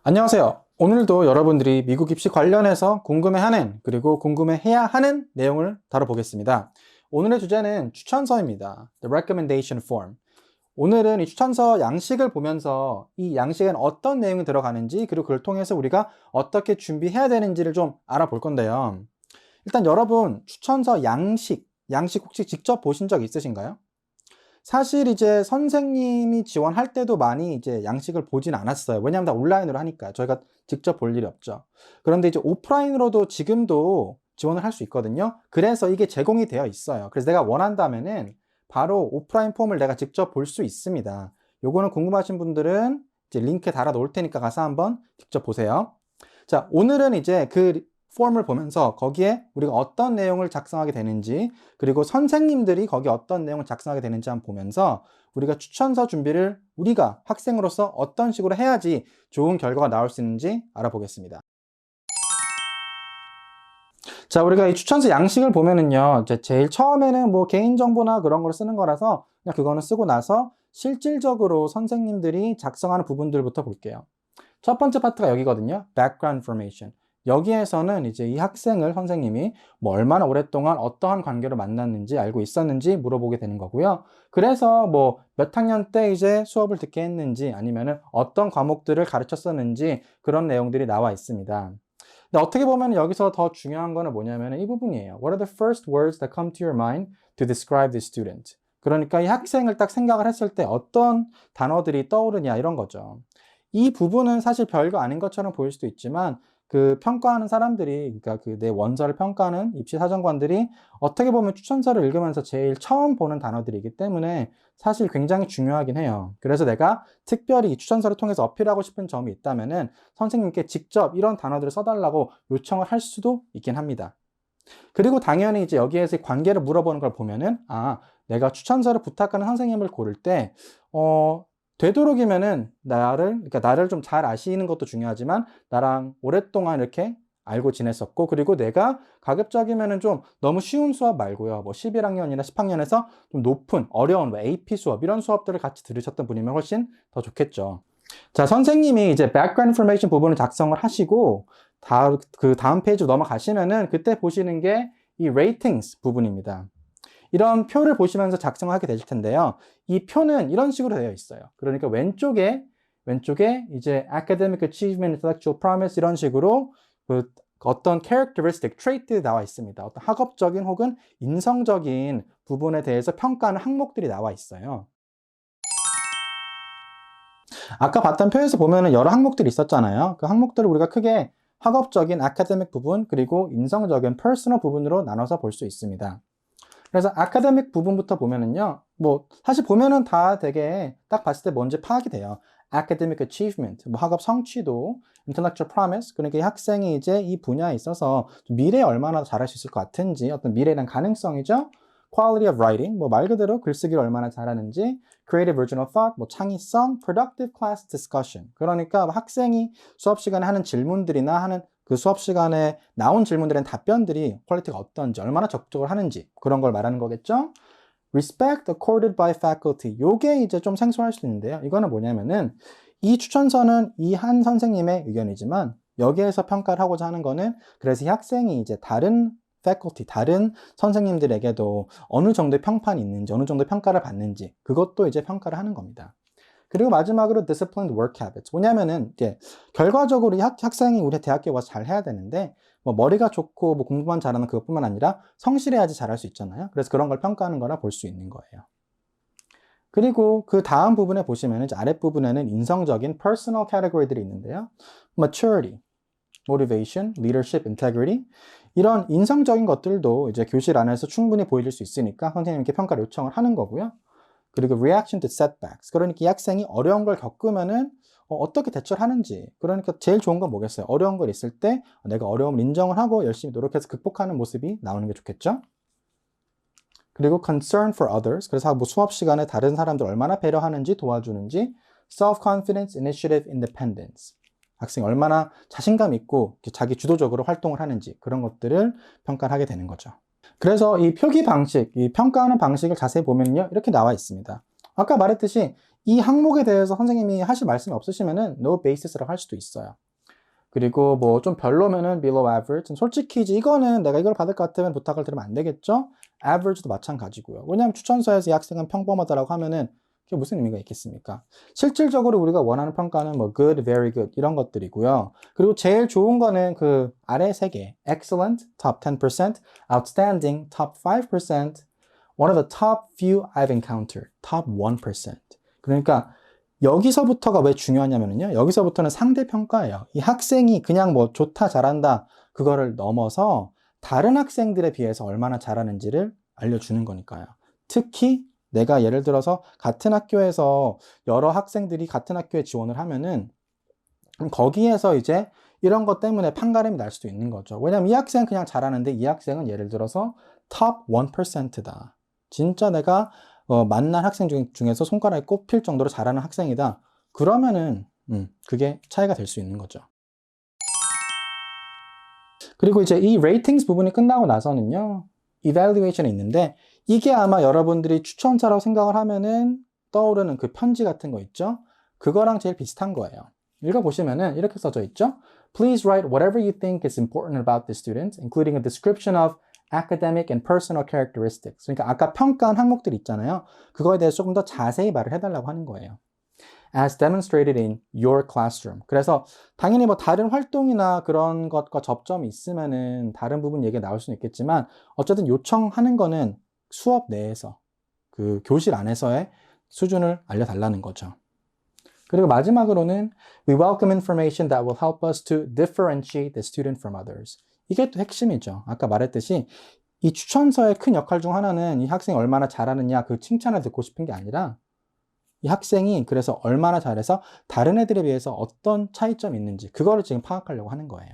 안녕하세요. 오늘도 여러분들이 미국 입시 관련해서 궁금해하는 그리고 궁금해해야 하는 내용을 다뤄보겠습니다. 오늘의 주제는 추천서입니다. The Recommendation Form. 오늘은 이 추천서 양식을 보면서 이 양식엔 어떤 내용이 들어가는지 그리고 그걸 통해서 우리가 어떻게 준비해야 되는지를 좀 알아볼 건데요. 일단 여러분 추천서 양식 혹시 직접 보신 적 있으신가요? 사실 이제 선생님이 지원할 때도 많이 이제 양식을 보진 않았어요. 왜냐하면 다 온라인으로 하니까 저희가 직접 볼 일이 없죠. 그런데 이제 오프라인으로도 지금도 지원을 할 수 있거든요. 그래서 이게 제공이 되어 있어요. 그래서 내가 원한다면은 바로 오프라인 폼을 내가 직접 볼 수 있습니다. 요거는 궁금하신 분들은 이제 링크 달아 놓을 테니까 가서 한번 직접 보세요. 자, 오늘은 이제 그 폼을 보면서 거기에 우리가 어떤 내용을 작성하게 되는지, 그리고 선생님들이 거기에 어떤 내용을 작성하게 되는지 한번 보면서 우리가 추천서 준비를 우리가 학생으로서 어떤 식으로 해야지 좋은 결과가 나올 수 있는지 알아보겠습니다. 자, 우리가 이 추천서 양식을 보면은요, 이제 제일 처음에는 뭐 개인정보나 그런 걸 쓰는 거라서 그냥 그거는 쓰고 나서 실질적으로 선생님들이 작성하는 부분들부터 볼게요. 첫 번째 파트가 여기거든요. Background information. 여기에서는 이제 이 학생을 선생님이 뭐 얼마나 오랫동안 어떠한 관계로 만났는지 알고 있었는지 물어보게 되는 거고요. 그래서 뭐 몇 학년 때 이제 수업을 듣게 했는지 아니면은 어떤 과목들을 가르쳤었는지 그런 내용들이 나와 있습니다. 근데 어떻게 보면 여기서 더 중요한 거는 뭐냐면 이 부분이에요. What are the first words that come to your mind to describe this student? 그러니까 이 학생을 딱 생각을 했을 때 어떤 단어들이 떠오르냐 이런 거죠. 이 부분은 사실 별거 아닌 것처럼 보일 수도 있지만 그 평가하는 사람들이, 그러니까 그 내 원서를 평가하는 입시 사정관들이 어떻게 보면 추천서를 읽으면서 제일 처음 보는 단어들이기 때문에 사실 굉장히 중요하긴 해요. 그래서 내가 특별히 이 추천서를 통해서 어필하고 싶은 점이 있다면은 선생님께 직접 이런 단어들을 써달라고 요청을 할 수도 있긴 합니다. 그리고 당연히 이제 여기에서 관계를 물어보는 걸 보면은, 내가 추천서를 부탁하는 선생님을 고를 때, 되도록이면은 그러니까 나를 좀 잘 아시는 것도 중요하지만, 나랑 오랫동안 이렇게 알고 지냈었고, 그리고 내가 가급적이면은 좀 너무 쉬운 수업 말고요. 뭐 11학년이나 10학년에서 좀 높은, 어려운 뭐 AP 수업, 이런 수업들을 같이 들으셨던 분이면 훨씬 더 좋겠죠. 자, 선생님이 이제 background information 부분을 작성을 하시고, 그 다음 페이지로 넘어가시면은 그때 보시는 게 이 ratings 부분입니다. 이런 표를 보시면서 작성을 하게 되실 텐데요. 이 표는 이런 식으로 되어 있어요. 그러니까 왼쪽에 이제 academic achievement, intellectual promise 이런 식으로 그 어떤 characteristic, trait 나와 있습니다. 어떤 학업적인 혹은 인성적인 부분에 대해서 평가하는 항목들이 나와 있어요. 아까 봤던 표에서 보면은 여러 항목들이 있었잖아요. 그 항목들을 우리가 크게 학업적인 아카데믹 부분 그리고 인성적인 퍼스널 부분으로 나눠서 볼 수 있습니다. 그래서 아카데믹 부분부터 보면은요, 뭐 사실 보면은 다 되게 딱 봤을 때 뭔지 파악이 돼요. academic achievement, 뭐 학업 성취도, intellectual promise, 그러니까 이 학생이 이제 이 분야에 있어서 미래에 얼마나 잘할 수 있을 것 같은지 어떤 미래에 대한 가능성이죠. quality of writing, 뭐 말 그대로 글쓰기를 얼마나 잘하는지, creative original thought, 뭐 창의성, productive class discussion. 그러니까 학생이 수업 시간에 하는 질문들이나 하는 그 수업 시간에 나온 질문들의 답변들이 퀄리티가 어떤지, 얼마나 적극적으로 하는지 그런 걸 말하는 거겠죠. Respect accorded by faculty. 요게 이제 좀 생소할 수 있는데요. 이거는 뭐냐면은 이 추천서는 이 한 선생님의 의견이지만 여기에서 평가를 하고자 하는 거는 그래서 이 학생이 이제 다른 faculty, 다른 선생님들에게도 어느 정도의 평판이 있는지, 어느 정도의 평가를 받는지 그것도 이제 평가를 하는 겁니다. 그리고 마지막으로 disciplined work habits. 뭐냐면은 이제 결과적으로 이 학생이 우리 대학교에 와서 잘 해야 되는데 뭐 머리가 좋고 뭐 공부만 잘하는 그것뿐만 아니라 성실해야지 잘할 수 있잖아요. 그래서 그런 걸 평가하는 거라 볼 수 있는 거예요. 그리고 그 다음 부분에 보시면은 이제 아랫부분에는 인성적인 personal category들이 있는데요. maturity, motivation, leadership, integrity. 이런 인성적인 것들도 이제 교실 안에서 충분히 보여줄 수 있으니까 선생님께 평가를 요청을 하는 거고요. 그리고 reaction to setbacks. 그러니까 이 학생이 어려운 걸 겪으면은 어떻게 대처를 하는지. 그러니까 제일 좋은 건 뭐겠어요? 어려운 걸 있을 때 내가 어려움을 인정을 하고 열심히 노력해서 극복하는 모습이 나오는 게 좋겠죠? 그리고 concern for others. 그래서 뭐 수업 시간에 다른 사람들 얼마나 배려하는지 도와주는지. self-confidence, initiative, independence. 학생이 얼마나 자신감 있고 자기 주도적으로 활동을 하는지 그런 것들을 평가를 하게 되는 거죠. 그래서 이 표기 방식, 이 평가하는 방식을 자세히 보면요. 이렇게 나와 있습니다. 아까 말했듯이 이 항목에 대해서 선생님이 하실 말씀이 없으시면은 no basis라고 할 수도 있어요. 그리고 뭐 좀 별로면은 below average. 솔직히 이제 이거는 내가 이걸 받을 것 같으면 부탁을 드리면 안 되겠죠? average도 마찬가지고요. 왜냐하면 추천서에서 이 학생은 평범하다라고 하면은 그게 무슨 의미가 있겠습니까? 실질적으로 우리가 원하는 평가는 뭐 good, very good 이런 것들이고요. 그리고 제일 좋은 거는 그 아래 세 개. excellent, top 10%, outstanding, top 5%, one of the top few I've encountered, top 1%. 그러니까 여기서부터가 왜 중요하냐면요. 여기서부터는 상대평가예요. 이 학생이 그냥 뭐 좋다, 잘한다, 그거를 넘어서 다른 학생들에 비해서 얼마나 잘하는지를 알려주는 거니까요. 특히 내가 예를 들어서 같은 학교에서 여러 학생들이 같은 학교에 지원을 하면은 그럼 거기에서 이제 이런 것 때문에 판가름이 날 수도 있는 거죠. 왜냐면 이 학생은 그냥 잘하는데 이 학생은 예를 들어서 top 1%다. 진짜 내가 만난 학생 중에서 손가락에 꼽힐 정도로 잘하는 학생이다. 그러면은 그게 차이가 될 수 있는 거죠. 그리고 이제 이 ratings 부분이 끝나고 나서는요. evaluation이 있는데 이게 아마 여러분들이 추천사라고 생각을 하면은 떠오르는 그 편지 같은 거 있죠? 그거랑 제일 비슷한 거예요. 읽어보시면은 이렇게 써져 있죠? Please write whatever you think is important about the student, including a description of academic and personal characteristics. 그러니까 아까 평가한 항목들 있잖아요. 그거에 대해서 조금 더 자세히 말을 해달라고 하는 거예요. As demonstrated in your classroom. 그래서 당연히 뭐 다른 활동이나 그런 것과 접점이 있으면은 다른 부분 얘기가 나올 수는 있겠지만 어쨌든 요청하는 거는 수업 내에서 그 교실 안에서의 수준을 알려달라는 거죠. 그리고 마지막으로는 We welcome information that will help us to differentiate the student from others. 이게 또 핵심이죠. 아까 말했듯이 이 추천서의 큰 역할 중 하나는 이 학생이 얼마나 잘하느냐 그 칭찬을 듣고 싶은 게 아니라 이 학생이 그래서 얼마나 잘해서 다른 애들에 비해서 어떤 차이점이 있는지 그거를 지금 파악하려고 하는 거예요.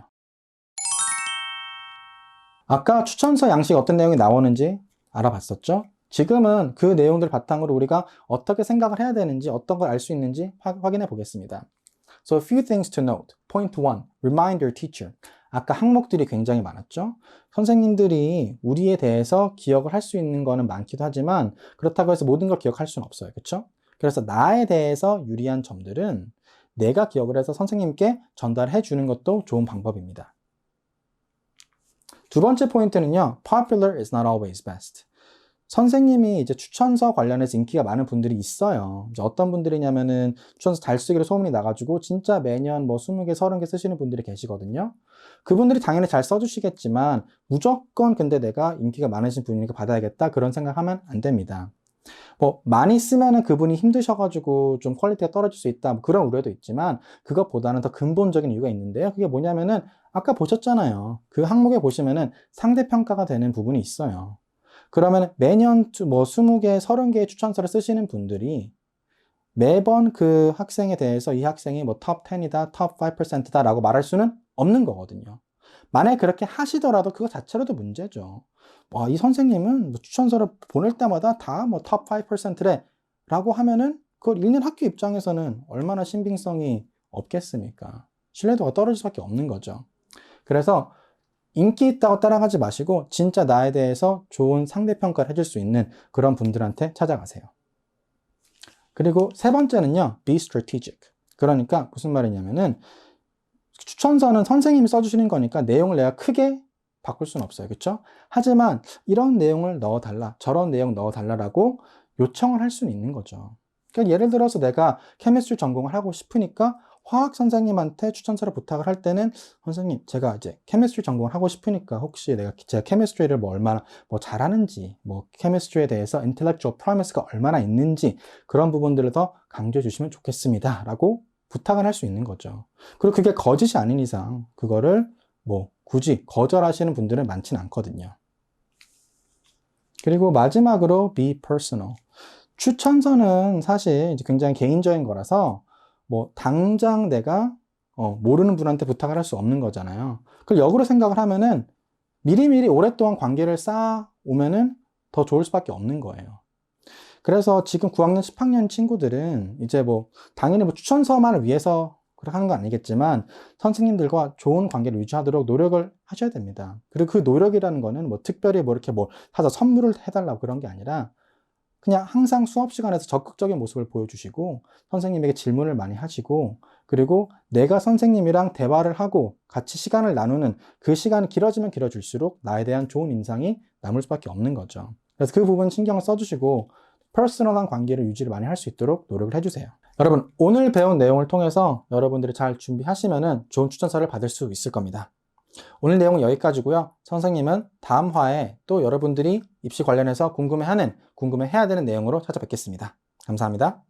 아까 추천서 양식 어떤 내용이 나오는지 알아봤었죠? 지금은 그 내용들 바탕으로 우리가 어떻게 생각을 해야 되는지 어떤 걸 알 수 있는지 확인해 보겠습니다. So a few things to note. Point 1. Remind your teacher. 아까 항목들이 굉장히 많았죠? 선생님들이 우리에 대해서 기억을 할 수 있는 거는 많기도 하지만 그렇다고 해서 모든 걸 기억할 수는 없어요. 그렇죠? 그래서 나에 대해서 유리한 점들은 내가 기억을 해서 선생님께 전달해 주는 것도 좋은 방법입니다. 두 번째 포인트는요. Popular is not always best. 선생님이 이제 추천서 관련해서 인기가 많은 분들이 있어요. 이제 어떤 분들이냐면은 추천서 잘 쓰기로 소문이 나가지고 진짜 매년 뭐 20개, 30개 쓰시는 분들이 계시거든요. 그분들이 당연히 잘 써주시겠지만 무조건 근데 내가 인기가 많으신 분이니까 받아야겠다 그런 생각하면 안 됩니다. 뭐 많이 쓰면은 그분이 힘드셔가지고 좀 퀄리티가 떨어질 수 있다 뭐 그런 우려도 있지만 그것보다는 더 근본적인 이유가 있는데요. 그게 뭐냐면은 아까 보셨잖아요. 그 항목에 보시면은 상대평가가 되는 부분이 있어요. 그러면 매년 뭐 20개, 30개의 추천서를 쓰시는 분들이 매번 그 학생에 대해서 이 학생이 뭐 top 10이다, top 5%다 라고 말할 수는 없는 거거든요. 만약에 그렇게 하시더라도 그거 자체로도 문제죠. 와, 이 선생님은 뭐 추천서를 보낼 때마다 다 뭐 top 5%래 라고 하면은 그걸 읽는 학교 입장에서는 얼마나 신빙성이 없겠습니까? 신뢰도가 떨어질 수밖에 없는 거죠. 그래서 인기 있다고 따라가지 마시고 진짜 나에 대해서 좋은 상대평가를 해줄 수 있는 그런 분들한테 찾아가세요. 그리고 세 번째는요, be strategic. 그러니까 무슨 말이냐면은 추천서는 선생님이 써주시는 거니까 내용을 내가 크게 바꿀 수는 없어요. 그렇죠? 하지만 이런 내용을 넣어달라, 저런 내용 넣어달라라고 요청을 할 수는 있는 거죠. 그러니까 예를 들어서 내가 케미스트리 전공을 하고 싶으니까 화학 선생님한테 추천서를 부탁을 할 때는 선생님 제가 이제 케미스트리 전공을 하고 싶으니까 혹시 제가 케미스트리를 뭐 얼마나 뭐 잘하는지 뭐 케미스트리에 대해서 intellectual premise가 얼마나 있는지 그런 부분들을 더 강조해 주시면 좋겠습니다 라고 부탁을 할 수 있는 거죠. 그리고 그게 거짓이 아닌 이상 그거를 뭐 굳이 거절하시는 분들은 많진 않거든요. 그리고 마지막으로 be personal. 추천서는 사실 이제 굉장히 개인적인 거라서 뭐 당장 내가 모르는 분한테 부탁을 할 수 없는 거잖아요. 그걸 역으로 생각을 하면은 미리미리 오랫동안 관계를 쌓아오면은 더 좋을 수밖에 없는 거예요. 그래서 지금 9학년, 10학년 친구들은 이제 뭐 당연히 뭐 추천서만을 위해서 그렇게 하는 건 아니겠지만 선생님들과 좋은 관계를 유지하도록 노력을 하셔야 됩니다. 그리고 그 노력이라는 거는 뭐 특별히 뭐 이렇게 뭐 사서 선물을 해달라고 그런 게 아니라 그냥 항상 수업 시간에서 적극적인 모습을 보여주시고 선생님에게 질문을 많이 하시고 그리고 내가 선생님이랑 대화를 하고 같이 시간을 나누는 그 시간이 길어지면 길어질수록 나에 대한 좋은 인상이 남을 수밖에 없는 거죠. 그래서 그 부분 신경을 써주시고 퍼스널한 관계를 유지를 많이 할 수 있도록 노력을 해주세요. 여러분, 오늘 배운 내용을 통해서 여러분들이 잘 준비하시면 좋은 추천서를 받을 수 있을 겁니다. 오늘 내용은 여기까지고요. 선생님은 다음 화에 또 여러분들이 입시 관련해서 궁금해해야 되는 내용으로 찾아뵙겠습니다. 감사합니다.